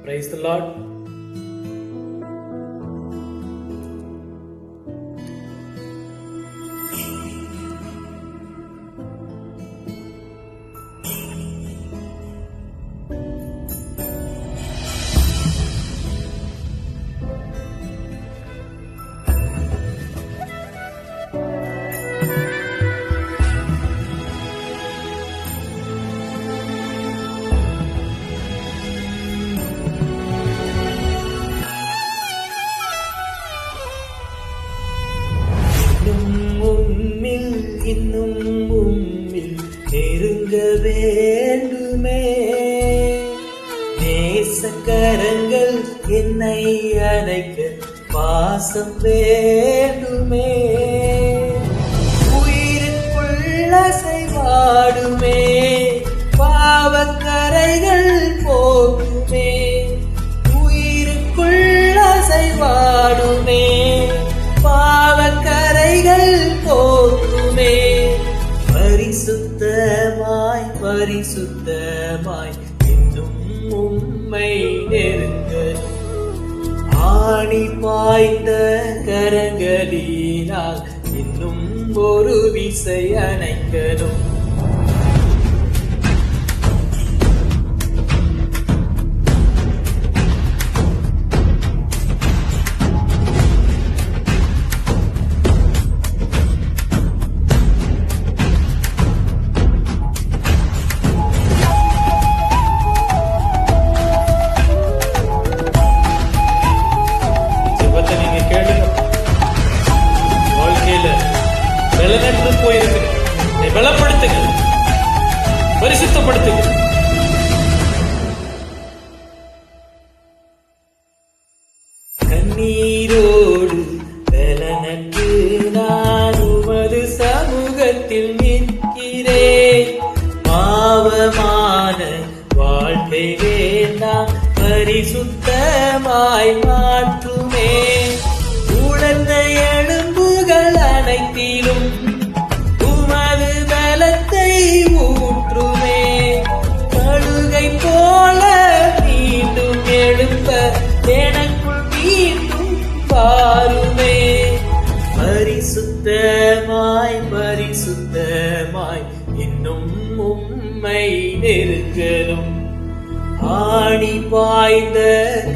Praise the Lord. இன்னும் உம்மில் நெருங்க வேண்டுமே, நேசக்கரங்கள் என்னை அணைக்க பாசம் வேண்டுமே, உயிருக்குள்ள செய்வாடுமே, பாவக்கரைகள் போகுமே, உயிருக்குள்ள செய்வாடுமே, பாவக்கரைகள் போகுமே, பரிசுத்தமாய் பரிசுத்தமாய் இன்னும் உம்மை நெருங்க, ஆணி பாய்ந்த கரங்களினால் இன்னும் ஒரு விசை அணைக்கணும். பலனற்று போயிருக்கிறேன், பலப்படுத்துங்க, பரிசுத்தப்படுத்துங்க. கண்ணீரோடு பலனற்று நான் உமது சமூகத்தில் நிற்கிறேன், பாவமான வாழ்க்கை வேண்டாம், பரிசுத்தமாய் மாற்றுமே, உலர்ந்த எலும்புகள் அனைத்திலும் உமது பலத்தை ஊற்றுமே, கழுகை போல மீண்டும் எழுப்ப எனக்குள் மீண்டும் பாருமே, பரிசுத்தமாய் பரிசுத்தமாய் இன்னும் உம்மை நெருங்கணும், ஆணி பாய்ந்த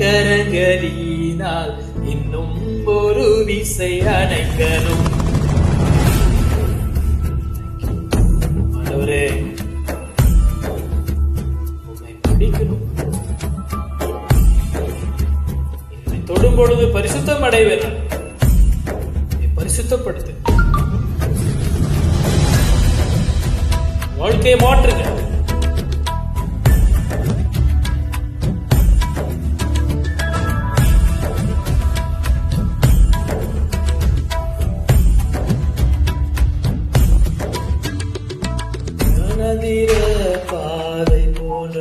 கரங்களினால் இன்னும் ஒரு விசை அணைக்கணும். ஆண்டவரே, உம்மை பிடிக்கணும், என்னை தொடும் பொழுது பரிசுத்தம் அடைவேன், பரிசுத்தப்படுத்து, வாழ்க்கையை மாற்றுங்க. பாதை போன்ற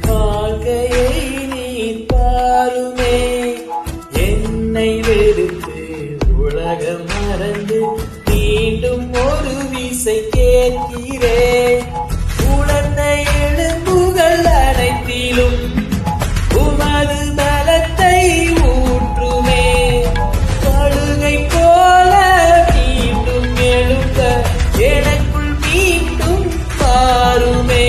வாழ்க்கையை நீர் பாருமே, என்னை வெறுத்து உலகம் மறந்து மீண்டும் ஒரு விசை கேட்கிறேன், உலர்ந்த எலும்புகள் அனைத்திலும் உமது பலத்தை ஊற்றுமே, கழுகை போல மீண்டும் எழுப்ப எனக்குள் மீண்டும் பாருமே,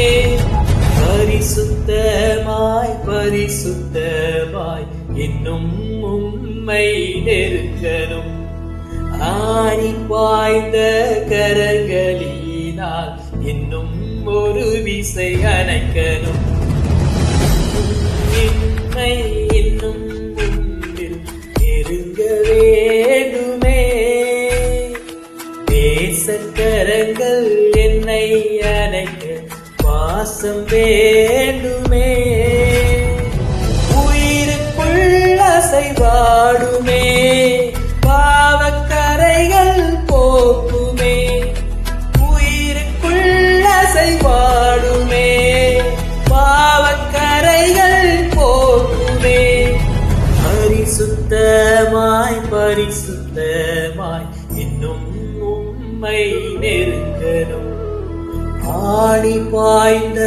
பரிசுத்தமாய் பரிசுத்தமாய் இன்னும் உம்மை நெருங்கணும், ஆணி பாய்ந்த கரங்களினால் இன்னும் ஒரு விசை அணைக்கணும், உம்மை இன்னும் உம்மில் நெருங்க வேண்டுமே, நேசக்கரங்கள் என்னை அணைக்க பாசம் வேண்டுமே, உயிருக்குள்ள செய்வாடுமே, பாவக்கரைகள் போக்குமே, உயிருக்குள்ள செய்வாடுமே, பாவக்கரைகள் போக்குமே, பரிசுத்தமாய் பரிசுத்தமாய் இன்னும் உம்மை நெருங்கணும், ஆணி பாய்ந்த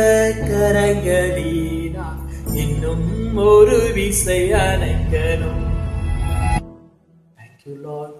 கரங்களினால் இன்னும் ஒரு விசை அணைக்கணும். Thank you, Lord.